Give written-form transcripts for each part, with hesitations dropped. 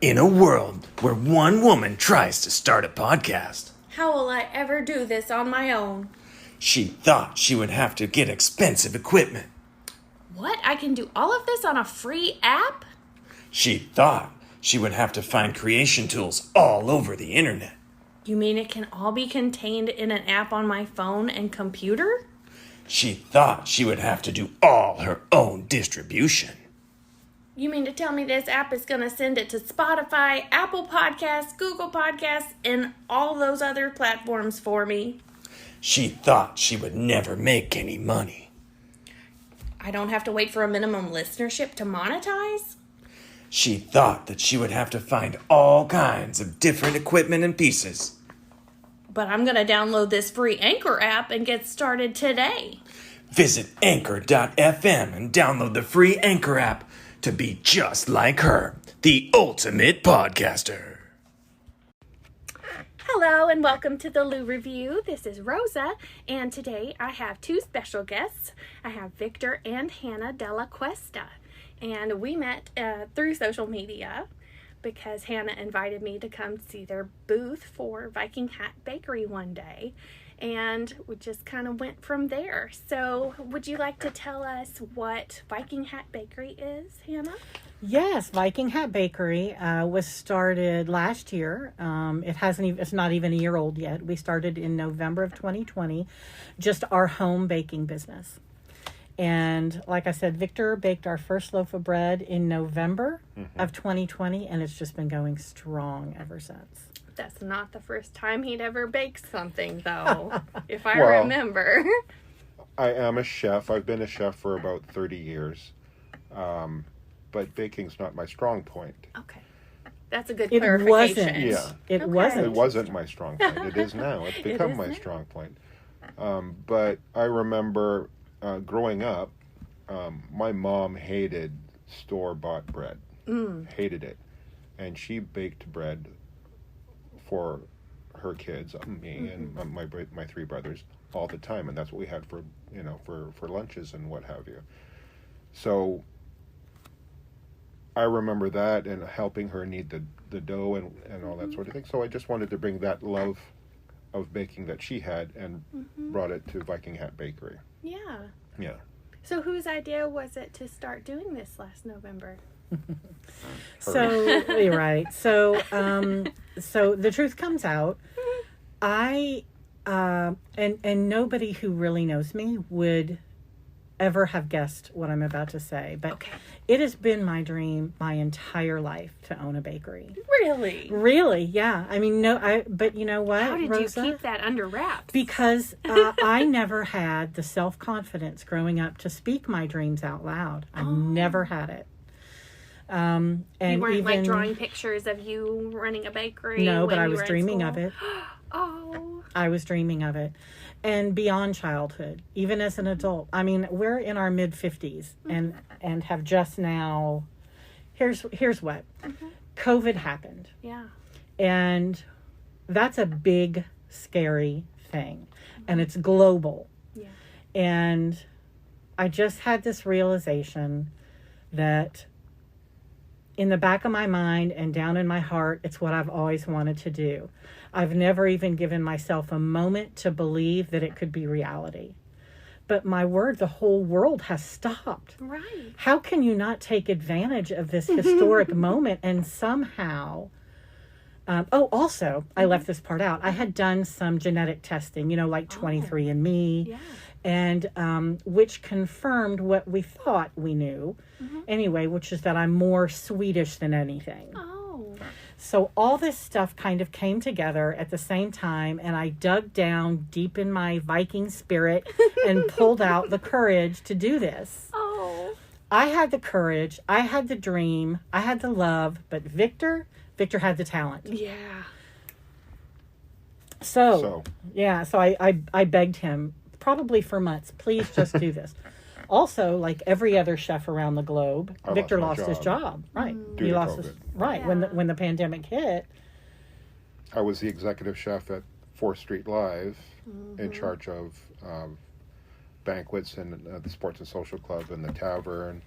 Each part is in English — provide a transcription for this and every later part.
In a world where one woman tries to start a podcast, How will I ever do this on my own? she thought she would have to get expensive equipment. What? I can do all of this on a free app? She thought she would have to find creation tools all over the internet. You mean it can all be contained in an app on my phone and computer? She thought she would have to do all her own distribution. You mean to tell me this app is going to send it to Spotify, Apple Podcasts, Google Podcasts, and all those other platforms for me? She thought she would never make any money. I don't have to wait for a minimum listenership to monetize? She thought that she would have to find all kinds of different equipment and pieces. But I'm going to download this free Anchor app and get started today. Visit Anchor.fm and download the free Anchor app to be just like her, the ultimate podcaster. Hello and welcome to the Lou Review. This is Rosa, and today I have two special guests. I have Victor and Hannah dela Cuesta, and we met through social media because Hannah invited me to come see their booth for Viking Hat Bakery one day, and we just kind of went from there. So would you like to tell us what Viking Hat Bakery is, Hannah? Yes, Viking Hat Bakery was started last year. It's not even a year old yet. We started in November of 2020, just our home baking business. And like I said, Victor baked our first loaf of bread in November of 2020, and it's just been going strong ever since. That's not the first time he'd ever baked something, though, if I Well, remember. I am a chef. I've been a chef for about 30 years. But baking's not my strong point. Okay. That's a good It clarification. wasn't. Yeah. It Okay. wasn't. It wasn't my strong point. It is now. It's become is my now. strong point. But I remember growing up, my mom hated store-bought bread. Hated it. And she baked bread for her kids, me and my three brothers, all the time. And that's what we had for lunches and what have you. So I remember that and helping her knead the dough and all that sort of thing. So I just wanted to bring that love of baking that she had and brought it to Viking Hat Bakery. Yeah. Yeah. So whose idea was it to start doing this last November? So you're right. So the truth comes out. I and nobody who really knows me would ever have guessed what I'm about to say, but Okay. it has been my dream my entire life to own a bakery. Really? Really, yeah. I mean, but you know what, How did Rosa? you keep that under wraps? Because I never had the self-confidence growing up to speak my dreams out loud. I never had it. And you weren't even, like drawing pictures of you running a bakery? No, but when I you was were in dreaming of school? it. Oh. I was dreaming of it. And beyond childhood, even as an adult. I mean, we're in our mid-50s and have just now, here's what. COVID happened. Yeah. And that's a big, scary thing. And it's global. Yeah. And I just had this realization that in the back of my mind and down in my heart, it's what I've always wanted to do. I've never even given myself a moment to believe that it could be reality. But my word, the whole world has stopped. Right. How can you not take advantage of this historic moment and somehow... also, I left this part out. I had done some genetic testing, like 23andMe. Yeah. And which confirmed what we thought we knew anyway, which is that I'm more Swedish than anything. Oh. So all this stuff kind of came together at the same time, and I dug down deep in my Viking spirit and pulled out the courage to do this. Oh. I had the courage, I had the dream, I had the love, but Victor had the talent. Yeah. So I begged him, probably for months, please just do this. Also, like every other chef around the globe, Victor lost his job. Right. Due He to lost COVID. his right Yeah. when the pandemic hit. I was the executive chef at 4th Street Live, in charge of banquets and the Sports and Social Club and the Tavern.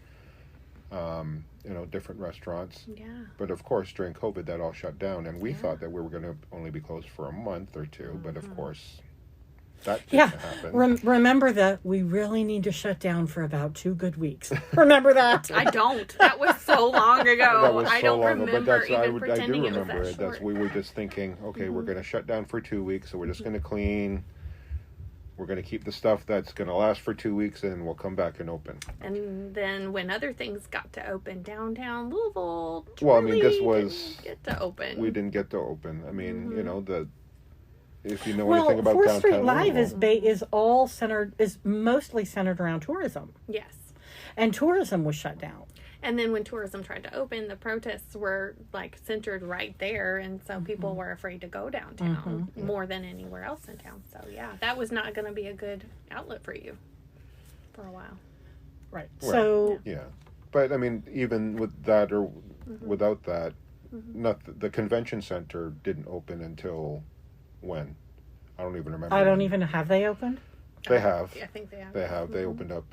different restaurants. Yeah. But of course, during COVID, that all shut down, and we thought that we were going to only be closed for a month or two. But of course, that didn't happen. Remember that we really need to shut down for about 2 good weeks. Remember that? I don't. That was so long ago. That was I so don't long ago, remember but even I do pretending remember it was it. that That's short. we were just thinking, okay, we're going to shut down for 2 weeks, so we're just going to clean. We're going to keep the stuff that's going to last for 2 weeks, and we'll come back and open. And then when other things got to open, downtown Louisville, Well, I mean, this really was didn't get to open. we didn't get to open. I mean, if you know Well, anything about 4th downtown Street Live Louisville, is mostly centered around tourism, Yes. and tourism was shut down. And then when tourism tried to open, the protests were like centered right there, and so people were afraid to go downtown more than anywhere else in town. So yeah, that was not going to be a good outlet for you for a while. Right. Right. So yeah. But I mean, even with that or without that, the convention center didn't open until when? I don't even remember. I don't even have they opened? They have. I think they have. They have. They opened up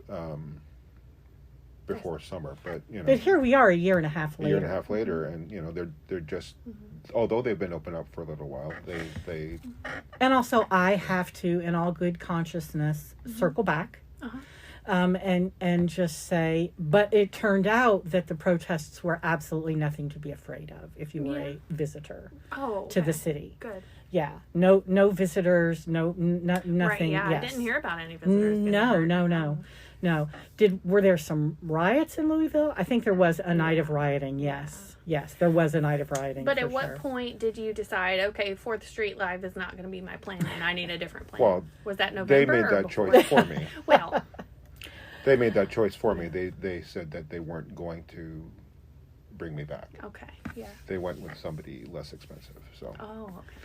before summer, but But here we are a year and a half a later. year and a half later, and they're just although they've been open up for a little while, they And also, I have to, in all good consciousness, circle back, and just say, but it turned out that the protests were absolutely nothing to be afraid of if you were a visitor to the city. Good. Yeah, no visitors, nothing. Right, yeah, yes. I didn't hear about any visitors. No. Were there some riots in Louisville? I think there was a night of rioting. Yes, there was a night of rioting. But for at what sure. point did you decide, okay, 4th Street Live is not going to be my plan and I need a different plan? Well, was that they November? made or that before? choice for me. Well, They made that choice for me. They said that they weren't going to bring me back. okay, yeah. They went with somebody less expensive. So. Oh, okay.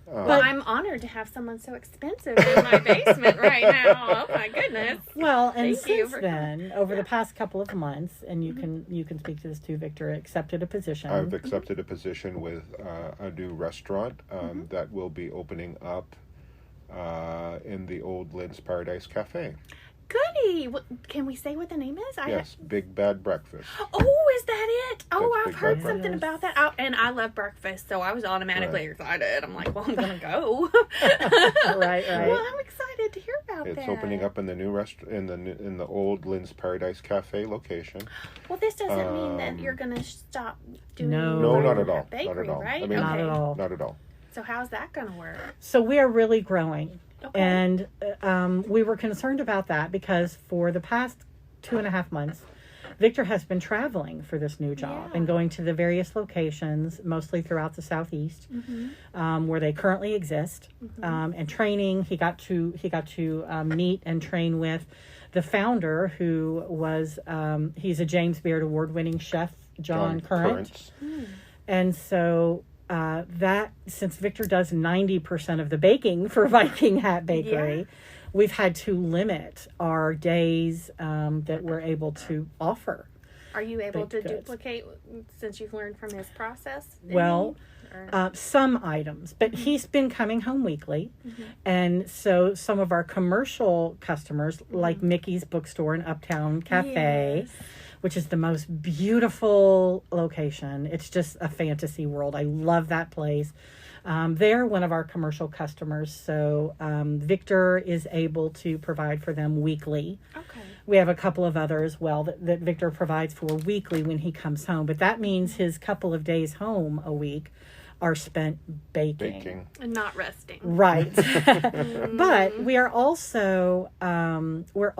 Well, I'm honored to have someone so expensive in my basement right now. Oh my goodness. Well, and Thank you since for- then, over the past couple of months, and you can speak to this too, Victor, accepted a position. I've accepted a position with a new restaurant that will be opening up in the old Lynn's Paradise Cafe. Goody. Can we say what the name is? Yes, Big Bad Breakfast. Oh, is that it? Oh, That's I've Big heard Bad something Breakfast. about that. And I love breakfast, so I was automatically excited. I'm like, well, I'm going to go. Right. Well, I'm excited to hear about that. It's opening up in the new in the old Lynn's Paradise Cafe location. Well, this doesn't mean that you're going to stop doing No, not at all. bakery, Not at all. right? I mean, Not okay. at all. Not at all. So how's that going to work? So we are really growing. Okay. And we were concerned about that because for the past 2.5 months, Victor has been traveling for this new job and going to the various locations, mostly throughout the Southeast, where they currently exist, and training. He got to meet and train with the founder, who was he's a James Beard Award-winning chef, John Current. And so that, since Victor does 90% of the baking for Viking Hat Bakery, we've had to limit our days that we're able to offer. Are you able to baked goods. duplicate, since you've learned from his process? Well, some items, but he's been coming home weekly. And so some of our commercial customers, like Mickey's Bookstore and Uptown Cafe, which is the most beautiful location. It's just a fantasy world. I love that place. They're one of our commercial customers, so Victor is able to provide for them weekly. Okay. We have a couple of others as well that Victor provides for weekly when he comes home, but that means his couple of days home a week are spent baking. And not resting. Right. But we are also we're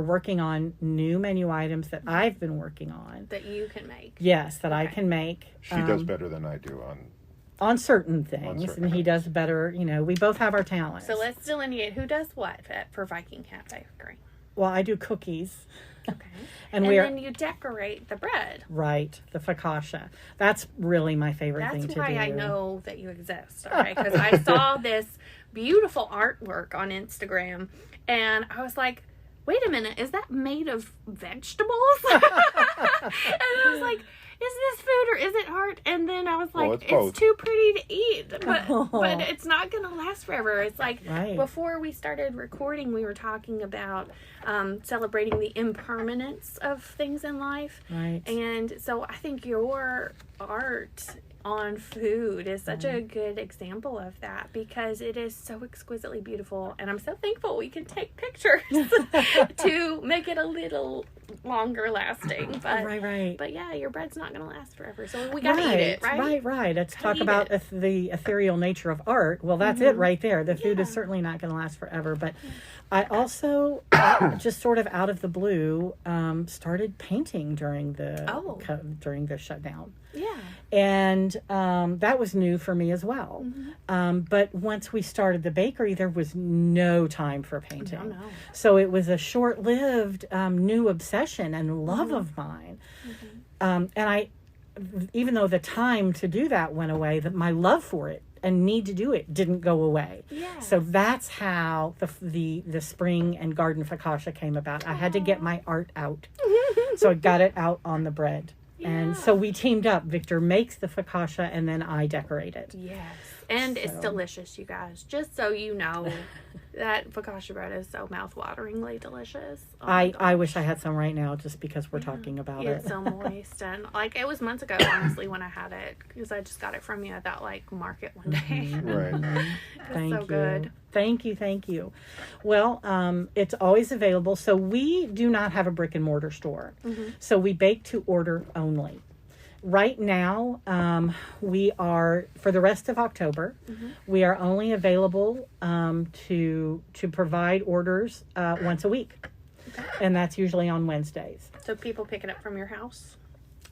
working on new menu items that I've been working on. That you can make. Yes, that I can make. She does better than I do on certain things, and he does better. We both have our talents. So let's delineate who does what for Viking Hat Bakery. Well, I do cookies. Okay. And then you decorate the bread. Right, the focaccia. That's really my favorite thing to do. That's why I know that you exist, okay? Because I saw this beautiful artwork on Instagram, and I was like, wait a minute, is that made of vegetables? And I was like, this food or is it art? And then I was like, Well, it's both. it's too pretty to eat, but it's not going to last forever. It's like before we started recording, we were talking about celebrating the impermanence of things in life. Right. And so I think your art on food is such a good example of that because it is so exquisitely beautiful, and I'm so thankful we can take pictures to make it a little longer lasting. But but yeah, your bread's not going to last forever, so we got to eat it, right? Right. Let's talk about the ethereal nature of art. Well, that's it right there. The food is certainly not going to last forever, but I also just sort of out of the blue started painting during the shutdown. Yeah. And that was new for me as well. But once we started the bakery, there was no time for painting. No. So it was a short-lived new obsession and love of mine. And I, even though the time to do that went away, that my love for it and need to do it didn't go away. Yeah. So that's how the spring and garden focaccia came about. I had to get my art out. So I got it out on the bread. And so we teamed up. Victor makes the focaccia and then I decorate it. Yes. And it's delicious, you guys. Just so you know, that focaccia bread is so mouth-wateringly delicious. Oh I wish I had some right now just because we're talking about it. It's so moist. And like it was months ago, honestly, when I had it. Because I just got it from you at that like market one day. Right. Thank so you. good. Thank you. Well, it's always available. So we do not have a brick and mortar store. So we bake to order only. Right now, we are, for the rest of October, we are only available to provide orders once a week. Okay. And that's usually on Wednesdays. So people pick it up from your house?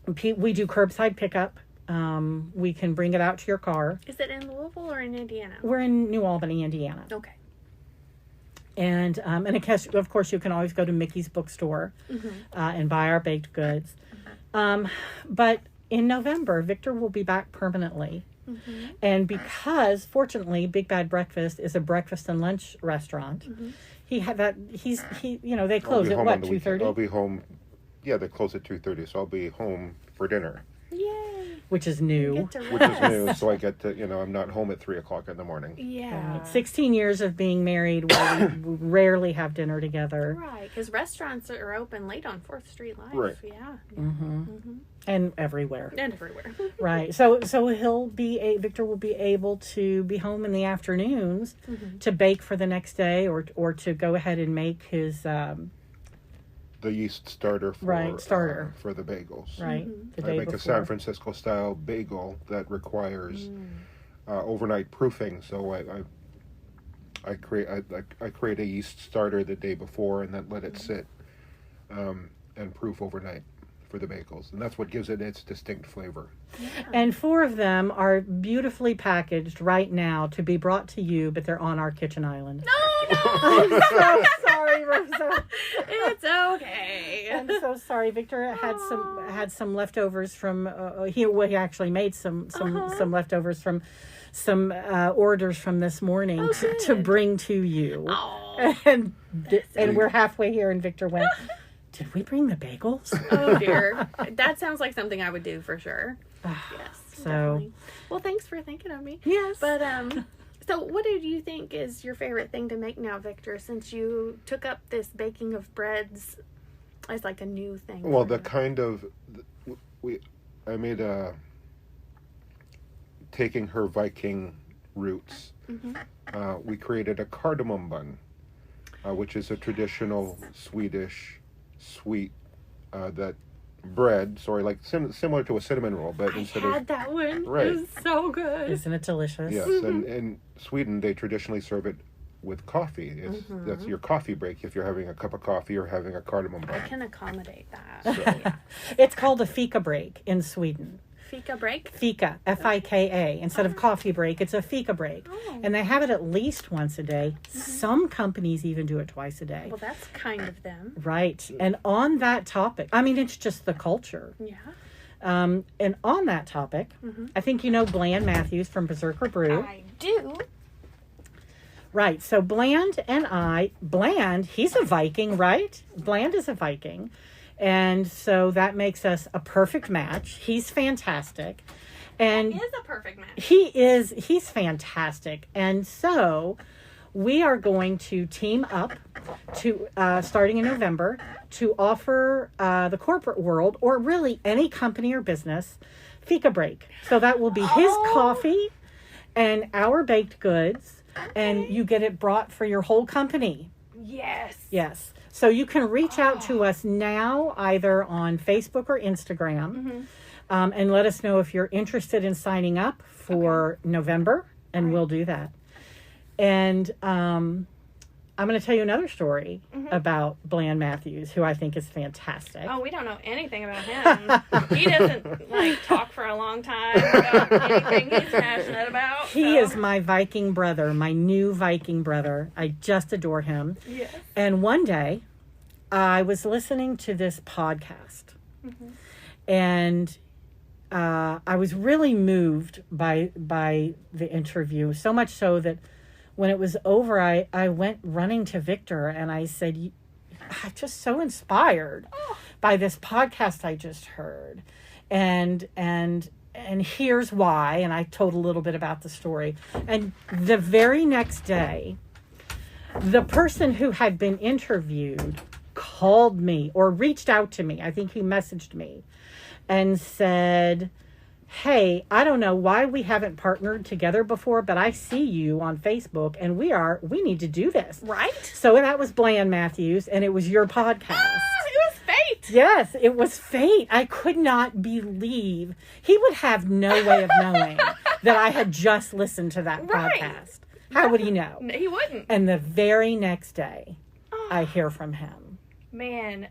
We do curbside pickup. We can bring it out to your car. Is it in Louisville or in Indiana? We're in New Albany, Indiana. Okay. And of course, you can always go to Mickey's bookstore and buy our baked goods. But in November, Victor will be back permanently. And because, fortunately, Big Bad Breakfast is a breakfast and lunch restaurant, they close at what, 2:30? I'll be home. Yeah, they close at 2:30, so I'll be home for dinner. Yay! Which is new. Which is new, so I get to, I'm not home at 3 o'clock in the morning. Yeah. 16 years of being married where we rarely have dinner together. Right, because restaurants are open late on 4th Street Live. Right. Yeah. And everywhere. And everywhere. Right. So Victor will be able to be home in the afternoons to bake for the next day or to go ahead and make his the yeast starter for the bagels. Right. I make a San Francisco style bagel that requires overnight proofing. So I create a yeast starter the day before and then let it sit and proof overnight for the bagels, and that's what gives it its distinct flavor. Yeah. And 4 of them are beautifully packaged right now to be brought to you, but they're on our kitchen island. No! I'm so sorry, Rosa. It's okay. I'm so sorry. Victor had some leftovers from he actually made some leftovers from some orders from this morning to bring to you. Oh, and we're halfway here, and Victor went, did we bring the bagels? Oh dear. That sounds like something I would do for sure. Yes. So, definitely. Well, thanks for thinking of me. Yes. But so what do you think is your favorite thing to make now, Victor, since you took up this baking of breads as like a new thing? Well, I made taking her Viking roots, we created a cardamom bun, which is a traditional Swedish sweet bread. Sorry, like similar to a cinnamon roll, but I had that one. Right. It was so good. Isn't it delicious? Yes, and in Sweden they traditionally serve it with coffee. That's your coffee break if you're having a cup of coffee or having a cardamom bun. I can accommodate that. So, Yeah. It's called a fika break in Sweden. Fika break? Fika, F-I-K-A. Instead of coffee break, it's a fika break. Oh. And they have it at least once a day. Some companies even do it twice a day. Well, that's kind of them. Right. And on that topic, I mean, it's just the culture. Yeah. And on that topic, I think you know Bland Matthews from Berserker Brew. I do. Right. So Bland, he's a Viking, right? Bland is a Viking. And so that makes us a perfect match. He's fantastic. And He is a perfect match. he's fantastic. And so we are going to team up to starting in November to offer the corporate world, or really any company or business, fika break. So that will be his coffee and our baked goods, and you get it brought for your whole company. Yes. So you can reach out to us now, either on Facebook or Instagram, and let us know if you're interested in signing up for November, and we'll do that. And I'm going to tell you another story about Bland Matthews, who I think is fantastic. Oh, we don't know anything about him. He doesn't talk for a long time about anything he's passionate about. He is my Viking brother, my new Viking brother. I just adore him. Yes. And one day, I was listening to this podcast, and I was really moved by the interview, so much so that when it was over, I went running to Victor and I said, I'm just so inspired by this podcast I just heard. And here's why. And I told a little bit about the story. And the very next day, the person who had been interviewed called me or reached out to me. I think he messaged me and said, hey, I don't know why we haven't partnered together before, but I see you on Facebook and we need to do this. Right? So that was Bland Matthews, and it was your podcast. It was fate. Yes, it was fate. I could not believe he would have no way of knowing that I had just listened to that podcast. How would he know? He wouldn't. And the very next day, I hear from him. Man,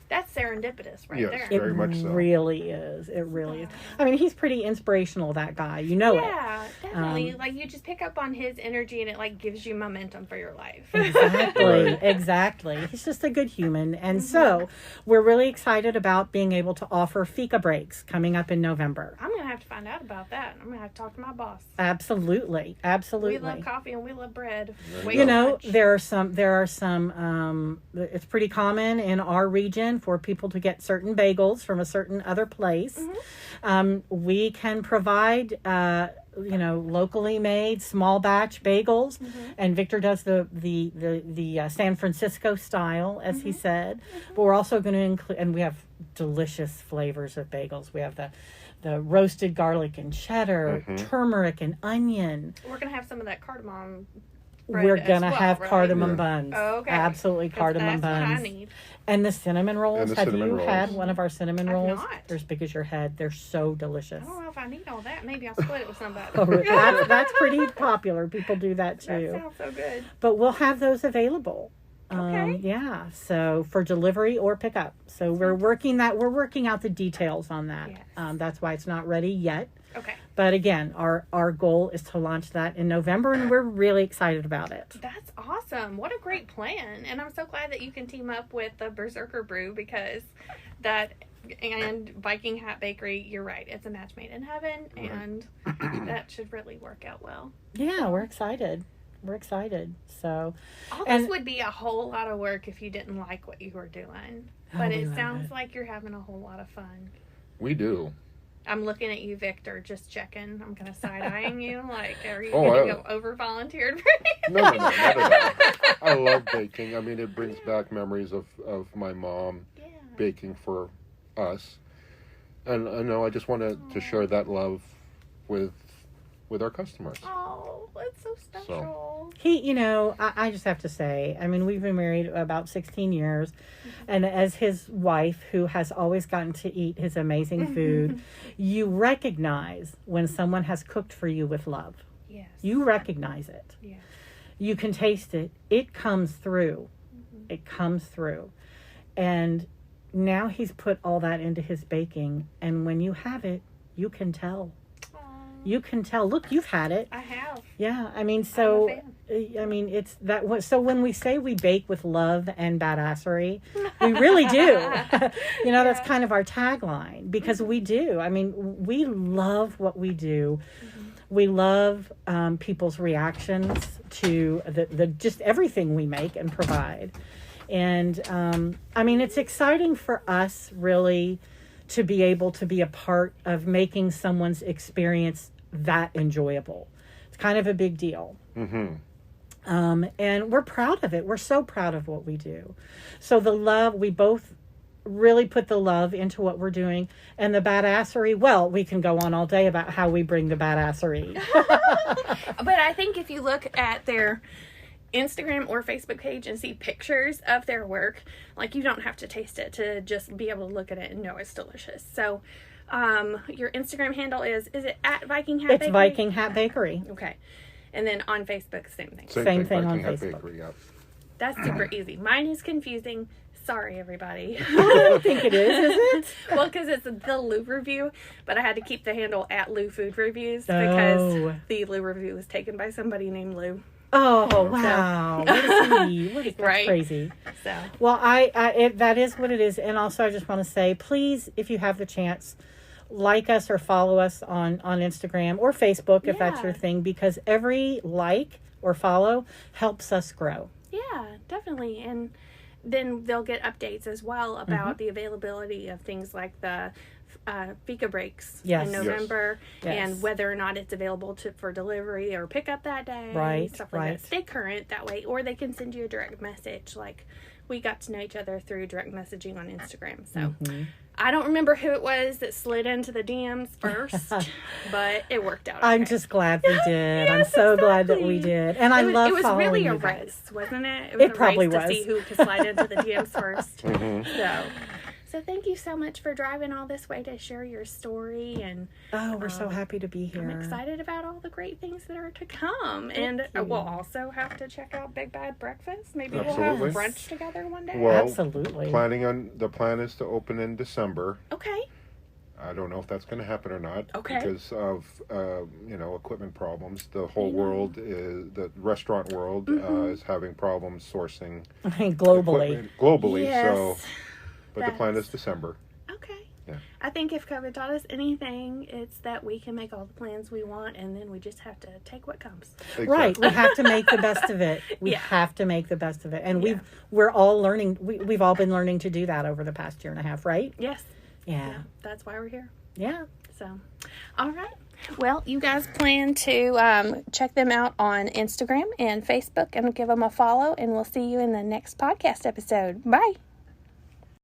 that's serendipitous right there. It very much so. really is. It really is. I mean, he's pretty inspirational, that guy. You know it. Yeah, definitely. You just pick up on his energy and it gives you momentum for your life. Exactly. He's just a good human. And so we're really excited about being able to offer fika breaks coming up in November. I'm going to have to find out about that. I'm going to have to talk to my boss. Absolutely. We love coffee and we love bread. There are some, it's pretty common in our region for people to get certain bagels from a certain other place. We can provide, locally made small batch bagels, and Victor does the San Francisco style, as he said. But we're also going to include, and we have delicious flavors of bagels. We have the roasted garlic and cheddar, turmeric and onion. We're going to have some of that cardamom. We're going to have cardamom buns. Oh, okay. Absolutely cardamom buns. What I need. And the cinnamon rolls. Have you had one of our cinnamon rolls? Not. They're as big as your head. They're so delicious. I don't know if I need all that. Maybe I'll split it with somebody. That's pretty popular. People do that too. That sounds so good. But we'll have those available. Okay. Yeah. So for delivery or pickup. So we're working out the details on that. Yes. That's why it's not ready yet. Okay. But again, our goal is to launch that in November, and we're really excited about it. That's awesome. What a great plan. And I'm so glad that you can team up with the Berserker Brew, because and Viking Hat Bakery, you're right. It's a match made in heaven, and that should really work out well. Yeah, we're excited. So all this would be a whole lot of work if you didn't like what you were doing. But it sounds like you're having a whole lot of fun. We do. I'm looking at you, Victor, just checking. I'm kind of side-eyeing you. Are you going to go over-volunteered for me? No, not at all. I love baking. I mean, it brings back memories of my mom baking for us. And I know I just wanted to share that love with our customers. Oh, that's so special. I just have to say, I mean, we've been married about 16 years, and as his wife, who has always gotten to eat his amazing food, you recognize when someone has cooked for you with love. Yes. You recognize it. Yeah. You can taste it. It comes through. It comes through. And now he's put all that into his baking, and when you have it, you can tell. You can tell. Look, you've had it. I have. Yeah, I mean, it's that. So when we say we bake with love and badassery, we really do. That's kind of our tagline, because we do. I mean, we love what we do. We love people's reactions to the just everything we make and provide. And I mean, it's exciting for us really to be able to be a part of making someone's experience that enjoyable. It's kind of a big deal. Mm-hmm. And we're proud of it. We're so proud of what we do. So the love, we both really put the love into what we're doing. And the badassery, well, we can go on all day about how we bring the badassery. But I think if you look at their Instagram or Facebook page and see pictures of their work, like, you don't have to taste it to just be able to look at it and know it's delicious. So your Instagram handle is it at Viking Hat Bakery? It's Viking Hat Bakery. Okay. And then on Facebook, same thing. Same thing on Viking Hat Facebook. Bakery, yep. That's super easy. Mine is confusing. Sorry, everybody. I don't think it is it? Well, because it's the Lou review, but I had to keep the handle at Lou Food Reviews because the Lou review was taken by somebody named Lou. Oh, wow. What is he? That's Right. crazy. So, Well, that is what it is. And also, I just want to say, please, if you have the chance, like us or follow us on Instagram or Facebook if that's Yeah. your thing, because every like or follow helps us grow. yeah, definitely. And then they'll get updates as well about the availability of things like the Fika breaks Yes. in Yes. November, Yes. and whether or not it's available for delivery or pickup that day. Right, Stuff like right. that. Stay current that way, or they can send you a direct message. Like, we got to know each other through direct messaging on Instagram. So I don't remember who it was that slid into the DMs first, but it worked out. I'm okay. just glad we did. I'm Yes, so glad that exactly. we did. And I love It was following really a you guys. race, wasn't it? It was It probably race was. to see who could slide into the DMs first. Mm-hmm. So thank you so much for driving all this way to share your story, and Oh, we're so happy to be here. I'm excited about all the great things that are to come. And we'll also have to check out Big Bad Breakfast. Maybe we'll Absolutely. have brunch together one day. Well, Absolutely. The plan is to open in December. Okay. I don't know if that's going to happen or not. Okay. Because of equipment problems. The whole world the restaurant world is having problems sourcing Globally. equipment globally. Yes. So, but the plan That's- is December. Okay. Yeah. I think if COVID taught us anything, it's that we can make all the plans we want, and then we just have to take what comes. Right. Exactly. We have to make the best of it. We Yeah. have to make the best of it. And Yeah. we're all learning. We've all been learning to do that over the past year and a half, right? Yes. Yeah. That's why we're here. Yeah. So, all right. Well, you guys plan to check them out on Instagram and Facebook and give them a follow, and we'll see you in the next podcast episode. Bye.